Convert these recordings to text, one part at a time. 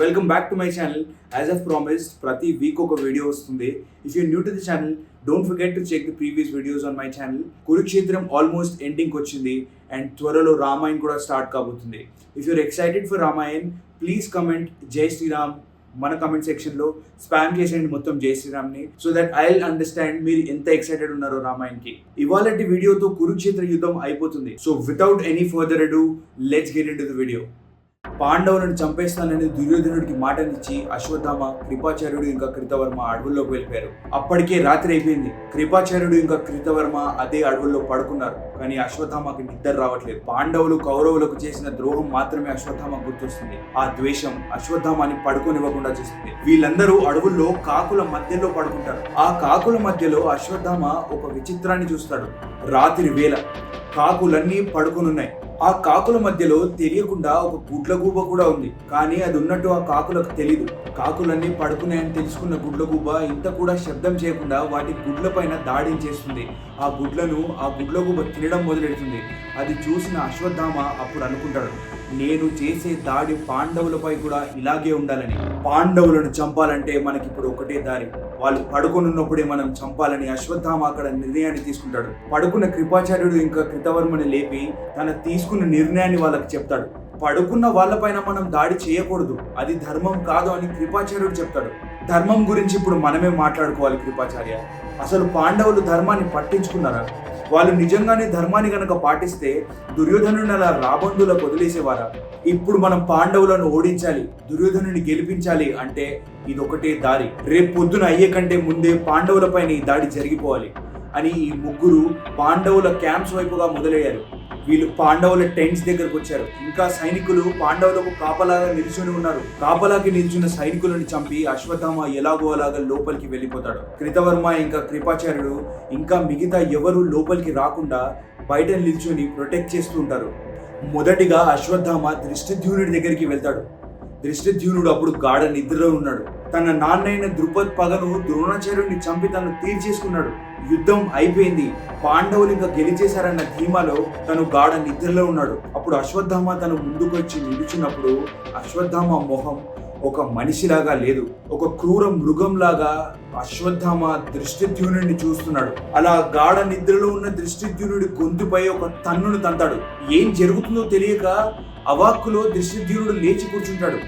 welcome back to my channel. As I've promised, ప్రతి week ఒక video వస్తుంది. If you're new to the channel, don't forget to check the previous videos on my channel. Kurukshetram almost ending వచ్చింది and త్వరలో రామాయణ్ కూడా start కాబోతుంది. If you're excited for Ramayan, please comment Jai Shriram మన comment సెక్షన్లో spam చేసేయండి మొత్తం జై శ్రీరామ్ని, so that I will understand మీరు ఎంత ఎక్సైటెడ్ ఉన్నారో రామాయణ్కి. ఇవాళటి వీడియోతో కురుక్షేత్ర యుద్ధం అయిపోతుంది. So without any further ado, let's get into the video. పాండవులను చంపేస్తానని దుర్యోధనుడికి మాటనిచ్చి అశ్వత్థామ, కృపాచార్యుడు ఇంకా కృతవర్మ అడవుల్లోకి వెళ్ళిపోయారు. అప్పటికే రాత్రి అయిపోయింది. కృపాచార్యుడు ఇంకా కృతవర్మ అదే అడవుల్లో పడుకున్నారు. కానీ అశ్వత్థామకి నిద్ర రావట్లేదు. పాండవులు కౌరవులకు చేసిన ద్రోహం మాత్రమే అశ్వత్థామ గుర్తొస్తుంది. ఆ ద్వేషం అశ్వత్థామాని పడుకోనివ్వకుండా చేస్తుంది. వీళ్ళందరూ అడవుల్లో కాకుల మధ్యలో పడుకుంటారు. ఆ కాకుల మధ్యలో అశ్వత్థామ ఒక విచిత్రాన్ని చూస్తాడు. రాత్రి వేళ కాకులన్నీ పడుకునున్నాయి. ఆ కాకుల మధ్యలో తెలియకుండా ఒక గుడ్లగూబ కూడా ఉంది. కానీ అది ఉన్నట్టు ఆ కాకులకు తెలీదు. కాకులన్నీ పడుకున్నాయని తెలుసుకున్న గుడ్లగూబ ఇంత కూడా శబ్దం చేయకుండా వాటి గుడ్ల పైన దాడిని చేస్తుంది. ఆ గుడ్లగూబ తినడం మొదలెడుతుంది. అది చూసిన అశ్వత్థామ అప్పుడు అనుకుంటాడు, నేను చేసే దాడి పాండవులపై కూడా ఇలాగే ఉండాలని. పాండవులను చంపాలంటే మనకిప్పుడు ఒకటే దారి, వాళ్ళు పడుకున్నప్పుడే మనం చంపాలని అశ్వత్థామ అక్కడ నిర్ణయాన్ని తీసుకుంటాడు. పడుకున్న కృపాచార్యుడు ఇంకా కృతవర్మని లేపి తన తీసుకున్న నిర్ణయాన్ని వాళ్ళకి చెప్తాడు. పడుకున్న వాళ్ళపైన మనం దాడి చేయకూడదు, అది ధర్మం కాదు అని కృపాచార్యుడు చెప్తాడు. ధర్మం గురించి ఇప్పుడు మనమే మాట్లాడుకోవాలి కృపాచార్య. అసలు పాండవులు ధర్మాన్ని పట్టించుకున్నారా? వాళ్ళు నిజంగానే ధర్మాన్ని గనక పాటిస్తే దుర్యోధనుని అలా రాబందులకు వదిలేసేవారా? ఇప్పుడు మనం పాండవులను ఓడించాలి, దుర్యోధనుని గెలిపించాలి అంటే ఇదొకటే దారి. రేపు పొద్దున అయ్యే కంటే ముందే పాండవులపైన ఈ దాడి జరిగిపోవాలి అని ఈ ముగ్గురు పాండవుల క్యాంప్స్ వైపుగా మొదలయ్యారు. వీళ్ళు పాండవుల టెంట్స్ దగ్గరకు వచ్చారు. ఇంకా సైనికులు పాండవులకు కాపలాగా నిల్చుని ఉన్నారు. కాపలాకి నిల్చున్న సైనికులను చంపి అశ్వత్థామ ఎలాగో అలాగా లోపలికి వెళ్ళిపోతాడు. కృతవర్మ ఇంకా కృపాచార్యుడు ఇంకా మిగతా ఎవరు లోపలికి రాకుండా బయట నిల్చుని ప్రొటెక్ట్ చేస్తూ ఉంటారు. మొదటిగా అశ్వత్థామ ధృష్టద్యుమ్నుడి దగ్గరికి వెళ్తాడు. ధృష్టద్యుమ్నుడు అప్పుడు గాఢ నిద్రలో ఉన్నాడు. తన నాన్నైన ద్రుపద్ పగను ద్రోణాచార్యుడిని చంపి తను తీర్చేసుకున్నాడు. యుద్ధం అయిపోయింది, పాండవులు ఇంకా గెలిచేశారన్న ధీమాలో తను గాఢ నిద్రలో ఉన్నాడు. అప్పుడు అశ్వత్థామ తను ముందుకొచ్చి నిలుచున్నప్పుడు అశ్వత్థామ మొహం ఒక మనిషిలాగా లేదు, ఒక క్రూర మృగంలాగా అశ్వత్థామ ధృష్టద్యుమ్నుడిని చూస్తున్నాడు. అలా గాఢ నిద్రలో ఉన్న ధృష్టద్యుమ్నుడి గొంతుపై ఒక తన్నును తంతాడు. ఏం జరుగుతుందో తెలియక అవాక్కులో ధృష్టద్యుమ్నుడు లేచి కూర్చుంటాడు.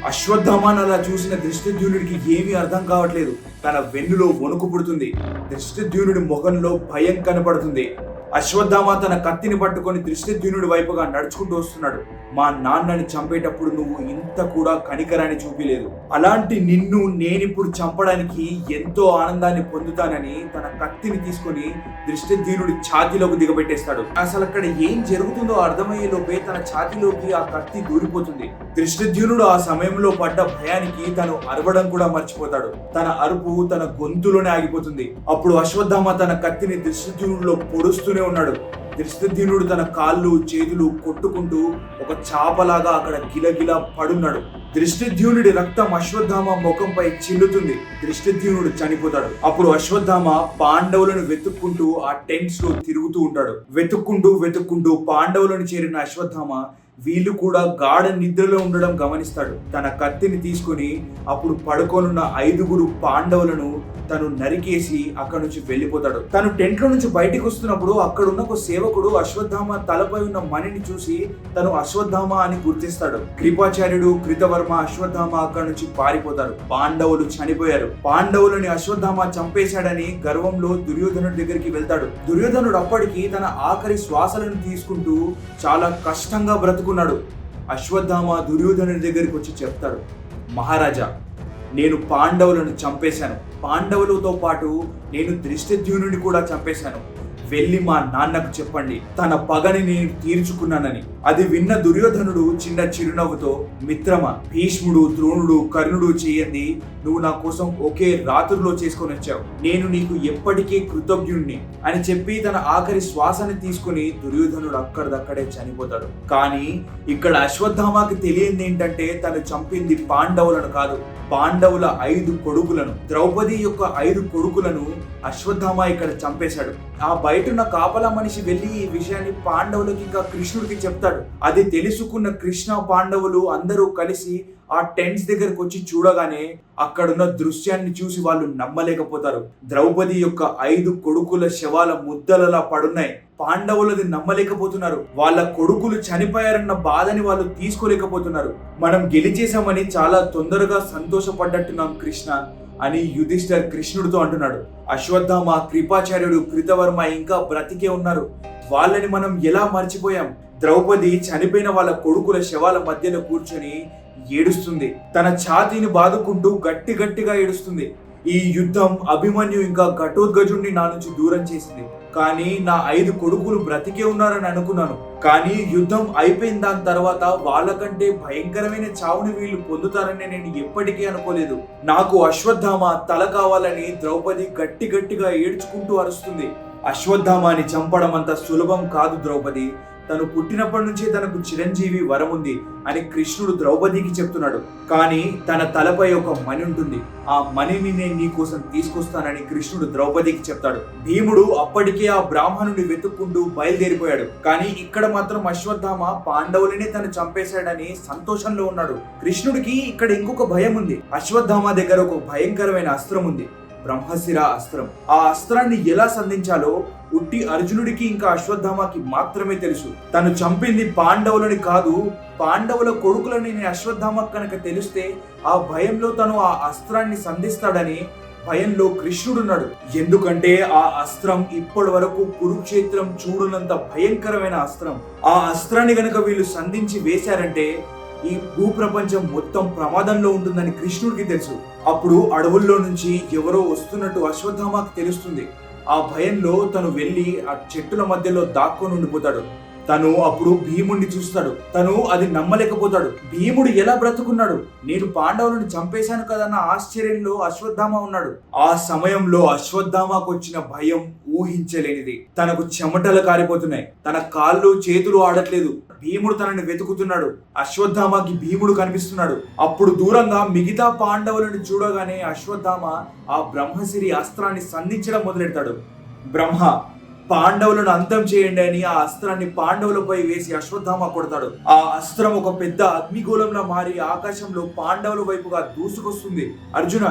అశ్వత్థామాను అలా చూసిన ధృష్టద్యుమ్నుడికి ఏమీ అర్థం కావట్లేదు. తన వెన్నులో వణుకు పుడుతుంది. ధృష్టద్యుమ్నుడి ముఖంలో భయం కనపడుతుంది. అశ్వత్థామ తన కత్తిని పట్టుకొని ధృష్టద్యుమ్నుడి వైపుగా నడుచుకుంటూ వస్తున్నాడు. మా నాన్నని చంపేటప్పుడు నువ్వు ఇంత కూడా కనికరాన్ని చూపిలేదు, అలాంటి నిన్ను నేనిప్పుడు చంపడానికి ఎంతో ఆనందాన్ని పొందుతానని తన కత్తిని తీసుకొని ధృష్టద్యుమ్నుడి ఛాతీలోకి దిగబెట్టేస్తాడు. అసలు అక్కడ ఏం జరుగుతుందో అర్థమయ్యే లోపే తన ఛాతీలోకి ఆ కత్తి దూరిపోతుంది. ధృష్టద్యుమ్నుడు ఆ సమయంలో పడ్డ భయానికి తను అరవడం కూడా మర్చిపోతాడు. తన అరుపు తన గొంతులోనే ఆగిపోతుంది. అప్పుడు అశ్వత్థామ తన కత్తిని ధృష్టద్యుమ్నుడిలో పొడుస్తూనే ఉన్నాడు. ధృష్టద్యుమ్నుడు తన కాళ్ళు చేతులు కొట్టుకుంటూ ఒక చాపలాగా అక్కడ గిలగిలా పడున్నాడు. ధృష్టద్యుమ్నుడి రక్తం అశ్వత్థామ ముఖంపై చిల్లుతుంది. ధృష్టద్యుమ్నుడు చనిపోతాడు. అప్పుడు అశ్వత్థామ పాండవులను వెతుక్కుంటూ ఆ టెంట్స్ లో తిరుగుతూ ఉంటాడు. వెతుక్కుంటూ పాండవులను చేరిన అశ్వత్థామ వీళ్ళు కూడా గాఢ నిద్రలో ఉండడం గమనిస్తాడు. తన కత్తిని తీసుకుని అప్పుడు పడుకోనున్న 5 పాండవులను తను నరికేసి అక్కడ నుంచి వెళ్ళిపోతాడు. తను టెంట్ లో నుంచి బయటికి వస్తున్నప్పుడు అక్కడున్న ఒక సేవకుడు అశ్వత్థామ తలపై ఉన్న మణిని చూసి తను అశ్వత్థామ అని గుర్తిస్తాడు. కృపాచార్యుడు, కృతవర్మ, అశ్వత్థామ అక్కడ నుంచి పారిపోతారు. పాండవులు చనిపోయారు. పాండవులని అశ్వత్థామ చంపేశాడని గర్వంలో దుర్యోధనుడి దగ్గరికి వెళ్తాడు. దుర్యోధనుడు అప్పటికి తన ఆఖరి శ్వాసలను తీసుకుంటూ చాలా కష్టంగా బ్రతుకున్నాడు. అశ్వత్థామ దుర్యోధనుడి దగ్గరికి వచ్చి చెప్తాడు, మహారాజా, నేను పాండవులను చంపేశాను. పాండవులతో పాటు నేను ధృష్టద్యుమ్నుడిని కూడా చంపేశాను. వెళ్ళి మా నాన్నకు చెప్పండి, తన పగని నేను తీర్చుకున్నానని. అది విన్న దుర్యోధనుడు చిన్న చిరునవ్వుతో, మిత్రమా, భీష్ముడు, ద్రోణుడు, కర్ణుడు చేయండి నువ్వు నా కోసం ఒకే రాత్రిలో చేసుకొని వచ్చావు. నేను నీకు ఎప్పటికీ కృతజ్ఞుణ్ణి అని చెప్పి తన ఆఖరి శ్వాసని తీసుకుని దుర్యోధనుడు అక్కడిదక్కడే చనిపోతాడు. కానీ ఇక్కడ అశ్వత్థామకి తెలియంది ఏంటంటే తను చంపింది పాండవులను కాదు, పాండవుల 5 కొడుకులను. ద్రౌపది యొక్క 5 కొడుకులను అశ్వత్థామ ఇక్కడ చంపేశాడు. ఆ బయటున్న కాపలా మనిషి వెళ్ళి ఈ విషయాన్ని పాండవులకి ఇంకా కృష్ణుడికి చెప్తాడు. అది తెలుసుకున్న కృష్ణ పాండవులు అందరూ కలిసి ఆ టెంట్స్ దగ్గరకు వచ్చి చూడగానే అక్కడున్న దృశ్యాన్ని చూసి వాళ్ళు నమ్మలేకపోతారు. ద్రౌపది యొక్క 5 కొడుకుల శవాల ముద్దలలా పడున్నాయి. పాండవులది నమ్మలేకపోతున్నారు. వాళ్ళ కొడుకులు చనిపోయారన్న బాధని వాళ్ళు తీసుకోలేకపోతున్నారు. మనం గెలిచేశామని చాలా తొందరగా సంతోషపడ్డట్టున్నాం కృష్ణ అని యుధిష్ఠిర్ కృష్ణుడితో అంటున్నాడు. అశ్వత్థామ, కృపాచార్యుడు, కృతవర్మ ఇంకా బ్రతికే ఉన్నారు. వాళ్ళని మనం ఎలా మర్చిపోయాం? ద్రౌపది చనిపోయిన వాళ్ళ కొడుకుల శవాల మధ్యలో కూర్చొని ఏడుస్తుంది. తన ఛాతీని బాదుకుంటూ గట్టిగా ఏడుస్తుంది. ఈ యుద్ధం అభిమన్యు ఇంకా ఘటోత్కచుడిని నా నుంచి దూరం చేసింది. కానీ నా 5 కొడుకులు బ్రతికే ఉన్నారని అనుకున్నాను. కానీ యుద్ధం అయిపోయిన దాని తర్వాత వాళ్ళకంటే భయంకరమైన చావుని వీళ్ళు పొందుతారని నేను ఎప్పటికీ అనుకోలేదు. నాకు అశ్వత్థామ తల కావాలని ద్రౌపది గట్టిగా ఏడ్చుకుంటూ అరుస్తుంది. అశ్వత్థామాని చంపడం అంత సులభం కాదు ద్రౌపది. తను పుట్టినప్పటి నుంచి తనకు చిరంజీవి వరం ఉంది అని కృష్ణుడు ద్రౌపదికి చెప్తున్నాడు. కానీ తన తలపై ఒక మణి ఉంటుంది. ఆ మణిని నేను నీకోసం తీసుకొస్తానని కృష్ణుడు ద్రౌపదికి చెప్తాడు. భీముడు అప్పటికే ఆ బ్రాహ్మణుని వెతుక్కుంటూ బయలుదేరిపోయాడు. కానీ ఇక్కడ మాత్రం అశ్వత్థామ పాండవులనే తను చంపేశాడని సంతోషంలో ఉన్నాడు. కృష్ణుడికి ఇక్కడ ఇంకొక భయం ఉంది. అశ్వత్థామ దగ్గర ఒక భయంకరమైన అస్త్రం ఉంది, బ్రహ్మశిర అస్త్రం. ఆ అస్త్రాన్ని ఎలా సంధించాలో ఉట్టి అర్జునుడికి ఇంకా అశ్వత్థామకి మాత్రమే తెలుసు. తను చంపింది పాండవులని కాదు, పాండవుల కొడుకులని అశ్వత్థామ కనుక తెలిస్తే ఆ భయంలో తను ఆ అస్త్రాన్ని సంధిస్తాడని భయంలో కృష్ణుడున్నాడు. ఎందుకంటే ఆ అస్త్రం ఇప్పటి వరకు కురుక్షేత్రం చూడనంత భయంకరమైన అస్త్రం. ఆ అస్త్రాన్ని గనక వీళ్ళు సంధించి వేశారంటే ఈ భూప్రపంచం మొత్తం ప్రమాదంలో ఉంటుందని కృష్ణుడికి తెలుసు. అప్పుడు అడవుల్లో నుంచి ఎవరో వస్తున్నట్టు అశ్వత్థామకి తెలుస్తుంది. ఆ భయంలో తను వెళ్ళి ఆ చెట్టుల మధ్యలో దాక్కొని ఉండిపోతాడు. తను అప్పుడు భీముడిని చూస్తాడు. తను అది నమ్మలేకపోతాడు. భీముడు ఎలా బ్రతుకున్నాడు? నేను పాండవులను చంపేశాను కదన్న ఆశ్చర్యంలో అశ్వత్థామ ఉన్నాడు. ఆ సమయంలో అశ్వత్థామకు వచ్చిన భయం ఊహించలేనిది. తనకు చెమటలు కారిపోతున్నాయి. తన కాళ్ళు చేతులు ఆడట్లేదు. భీముడు తనని వెతుకుతున్నాడు. అశ్వత్థామకి భీముడు కనిపిస్తున్నాడు. అప్పుడు దూరంగా మిగతా పాండవులను చూడగానే అశ్వత్థామ ఆ బ్రహ్మశిరి అస్త్రాన్ని సంధించడం మొదలెడతాడు. బ్రహ్మ, పాండవులను అంతం చేయండి అని ఆ అస్త్రాన్ని పాండవులపై వేసి అశ్వత్థామ కొడతాడు. ఆ అస్త్రం ఒక పెద్ద అగ్నిగోళంలా మారి ఆకాశంలో పాండవుల వైపుగా దూసుకొస్తుంది. అర్జున,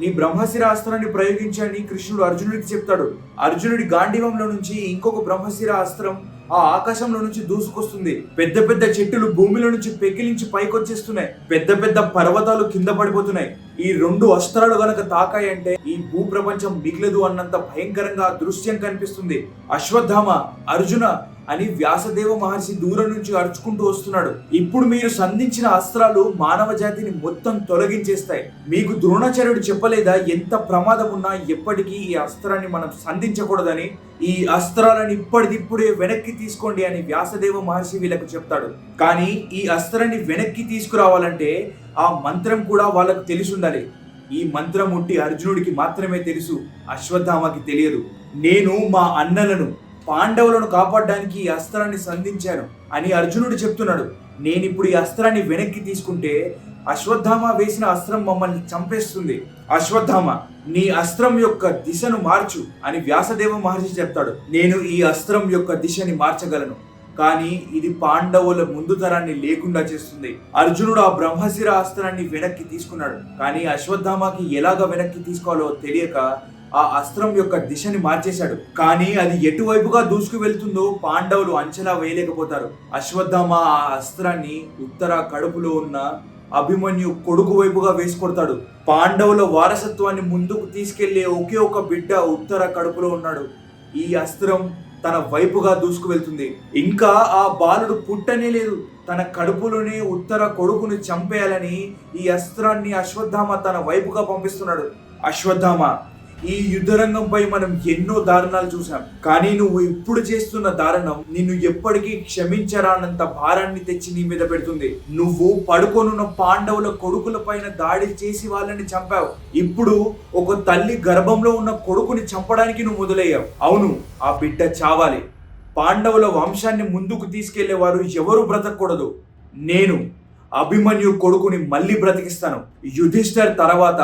నీ బ్రహ్మశిర అస్త్రాన్ని ప్రయోగించని కృష్ణుడు అర్జునుడికి చెప్తాడు. అర్జునుడి గాంధీవంలో నుంచి ఇంకొక బ్రహ్మశిర అస్త్రం ఆ ఆకాశంలో నుంచి దూసుకొస్తుంది. పెద్ద చెట్టులు భూమిలో నుంచి పెకిలించి పైకొచ్చేస్తున్నాయి. పెద్ద పర్వతాలు కింద పడిపోతున్నాయి. ఈ 2 అస్త్రాలు గనక తాకాయంటే ఈ భూప్రపంచం మిగలదు అన్నంత భయంకరంగా దృశ్యం కనిపిస్తుంది. అశ్వత్థామ, అర్జున అని వ్యాసదేవ మహర్షి దూరం నుంచి అరుచుకుంటూ వస్తున్నాడు. ఇప్పుడు మీరు సంధించిన అస్త్రాలు మానవ జాతిని మొత్తం తొలగించేస్తాయి. మీకు ద్రోణాచార్యుడు చెప్పలేదా ఎంత ప్రమాదం ఉన్నా ఎప్పటికీ ఈ అస్త్రాన్ని మనం సంధించకూడదని? ఈ అస్త్రాలను ఇప్పటిదిప్పుడే వెనక్కి తీసుకోండి అని వ్యాసదేవ మహర్షి వీళ్ళకు చెప్తాడు. కానీ ఈ అస్త్రాన్ని వెనక్కి తీసుకురావాలంటే ఆ మంత్రం కూడా వాళ్ళకు తెలిసి ఉండాలి. ఈ మంత్రం ఉట్టి అర్జునుడికి మాత్రమే తెలుసు, అశ్వత్థామకి తెలియదు. నేను మా అన్నలను పాండవులను కాపాడడానికి ఈ అస్త్రాన్ని సంధించాను అని అర్జునుడు చెప్తున్నాడు. నేనిప్పుడు ఈ అస్త్రాన్ని వెనక్కి తీసుకుంటే అశ్వత్థామ వేసిన అస్త్రం మమ్మల్ని చంపేస్తుంది. అశ్వత్థామ, నీ అస్త్రం యొక్క దిశను మార్చు అని వ్యాసదేవ మహర్షి చెప్తాడు. నేను ఈ అస్త్రం యొక్క దిశని మార్చగలను, కానీ ఇది పాండవుల ముందు తరాన్ని లేకుండా చేస్తుంది. అర్జునుడు ఆ బ్రహ్మశిర అస్త్రాన్ని వెనక్కి తీసుకున్నాడు. కానీ అశ్వత్థామకి ఎలాగ వెనక్కి తీసుకోవాలో తెలియక ఆ అస్త్రం యొక్క దిశని మార్చేశాడు. కానీ అది ఎటువైపుగా దూసుకు వెళ్తుందో పాండవులు అంచనా వేయలేకపోతారు. అశ్వత్థామ ఆ అస్త్రాన్ని ఉత్తర కడుపులో ఉన్న అభిమన్యు కొడుకు వైపుగా వేసి కొడతాడు. పాండవుల వారసత్వాన్ని ముందుకు తీసుకెళ్లే ఒకే ఒక బిడ్డ ఉత్తర కడుపులో ఉన్నాడు. ఈ అస్త్రం తన వైపుగా దూసుకు వెళ్తుంది. ఇంకా ఆ బాలుడు పుట్టనే లేదు. తన కడుపులోనే ఉత్తర కొడుకుని చంపేయాలని ఈ అస్త్రాన్ని అశ్వత్థామ తన వైపుగా పంపిస్తున్నాడు. అశ్వత్థామ, ఈ యుద్ధరంగంపై మనం ఎన్నో దారుణాలు చూసాం. కానీ నువ్వు ఇప్పుడు చేస్తున్న దారుణం నిన్ను ఎప్పటికీ క్షమించరానంత భారాన్ని తెచ్చి నీ మీద పెడుతుంది. నువ్వు పడుకొనున్న పాండవుల కొడుకుల పైన దాడి చేసి వాళ్ళని చంపావు. ఇప్పుడు ఒక తల్లి గర్భంలో ఉన్న కొడుకుని చంపడానికి నువ్వు మొదలయ్యావు. అవును, ఆ బిడ్డ చావాలి. పాండవుల వంశాన్ని ముందుకు తీసుకెళ్లేవారు ఎవరు బ్రతకూడదు. నేను అభిమన్యు కొడుకుని మళ్ళీ బ్రతికిస్తాను. యుధిష్ఠిర్ తర్వాత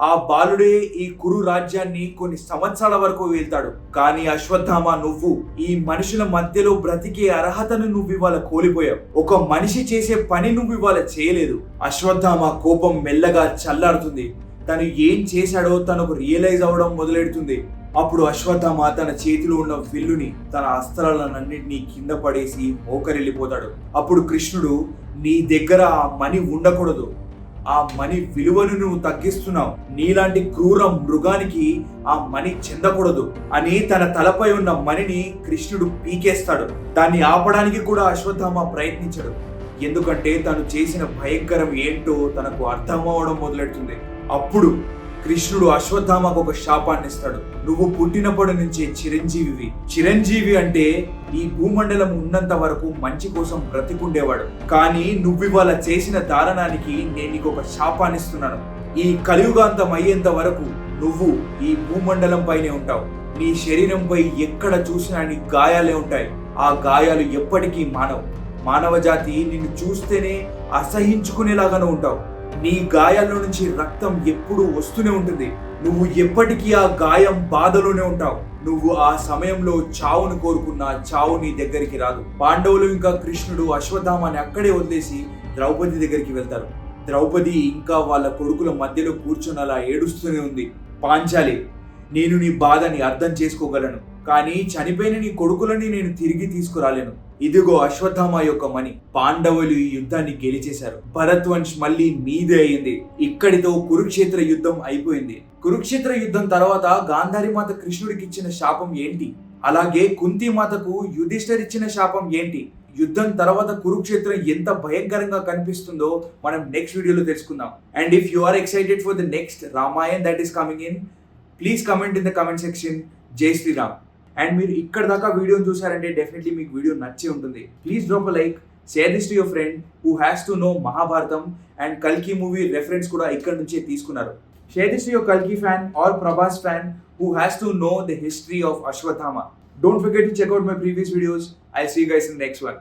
ఆ బాలుడే ఈ కురు రాజ్యాన్ని కొన్ని సంవత్సరాల వరకు వెళ్తాడు. కానీ అశ్వత్థామ, నువ్వు ఈ మనుషుల మధ్యలో బ్రతికే అర్హతను నువ్వు ఇవాళ కోల్పోయావు. ఒక మనిషి చేసే పని నువ్వు ఇవాళ చేయలేదు. అశ్వత్థామ కోపం మెల్లగా చల్లారుతుంది. తను ఏం చేశాడో తనకు రియలైజ్ అవడం మొదలెడుతుంది. అప్పుడు అశ్వత్థామ తన చేతిలో ఉన్న విల్లుని, తన అస్త్రాలన్నింటినీ కింద పడేసి మోకరిల్లిపోతాడు. అప్పుడు కృష్ణుడు, నీ దగ్గర ఆ మణి ఉండకూడదు, ఆ మణి విలువను నువ్వు తగ్గిస్తున్నావు, నీలాంటి క్రూర మృగానికి ఆ మణి చెందకూడదు అని తన తలపై ఉన్న మణిని కృష్ణుడు పీకేస్తాడు. దాన్ని ఆపడానికి కూడా అశ్వత్థామ ప్రయత్నించడు. ఎందుకంటే తను చేసిన భయంకరం ఏంటో తనకు అర్థమవడం మొదలెడుతుంది. అప్పుడు కృష్ణుడు అశ్వత్థామకు ఒక శాపాన్ని ఇస్తాడు. నువ్వు పుట్టినప్పటి నుంచే చిరంజీవి. చిరంజీవి అంటే ఈ భూమండలం ఉన్నంత వరకు మంచి కోసం బ్రతికుండేవాడు. కానీ నువ్వు ఇవాళ చేసిన దారుణానికి నేను నీకు ఒక శాపాన్ని ఇస్తున్నాను. ఈ కలియుగాంతం అయ్యేంత వరకు నువ్వు ఈ భూమండలం పైనే ఉంటావు. నీ శరీరంపై ఎక్కడ చూసినా నీ గాయాలే ఉంటాయి. ఆ గాయాలు ఎప్పటికీ మానవు. మానవ జాతి నిన్ను చూస్తేనే అసహించుకునేలాగానే ఉంటావు. నీ గాయాల్లో నుంచి రక్తం ఎప్పుడూ వస్తూనే ఉంటుంది. నువ్వు ఎప్పటికీ ఆ గాయం బాధలోనే ఉంటావు. నువ్వు ఆ సమయంలో చావును కోరుకున్నా చావు నీ దగ్గరికి రాదు. పాండవులు ఇంకా కృష్ణుడు అశ్వత్థామాని అక్కడే వదిలేసి ద్రౌపది దగ్గరికి వెళ్తారు. ద్రౌపది ఇంకా వాళ్ళ కొడుకుల మధ్యలో కూర్చొని అలా ఏడుస్తూనే ఉంది. పాంచాలి, నేను నీ బాధని అర్థం చేసుకోగలను, కానీ చనిపోయిన నీ కొడుకులని నేను తిరిగి తీసుకురాలేను. ఇదిగో అశ్వత్థామ యొక్క మణి. పాండవులు ఈ యుద్ధాన్ని గెలిచేశారు. భరద్వంశ్ మళ్ళీ మీదే అయింది. ఇక్కడితో కురుక్షేత్ర యుద్ధం అయిపోయింది. కురుక్షేత్ర యుద్ధం తర్వాత గాంధారి మాత కృష్ణుడికి ఇచ్చిన శాపం ఏంటి? అలాగే కుంతి మాతకు యుధిష్ఠిర్ ఇచ్చిన శాపం ఏంటి? యుద్ధం తర్వాత కురుక్షేత్రం ఎంత భయంకరంగా కనిపిస్తుందో మనం నెక్స్ట్ వీడియోలో తెలుసుకుందాం. And if you are excited for the next Ramayan that is coming in, please comment in the comment section Jai Shriram. And మీరు ఇక్కడ దాకా వీడియోని చూసారంటే డెఫినెట్లీ మీకు వీడియో నచ్చి ఉంటుంది. Please drop a like, share this to your friend who has to know Mahabharatam and కల్కి movie reference కూడా ఇక్కడ నుంచే తీసుకున్నారు. షేర్ దిస్ టు యువర్ కల్కి fan or Prabhas fan who has to know the history of Ashwatthama. Don't forget to check out my previous videos. I'll see you guys in the next one.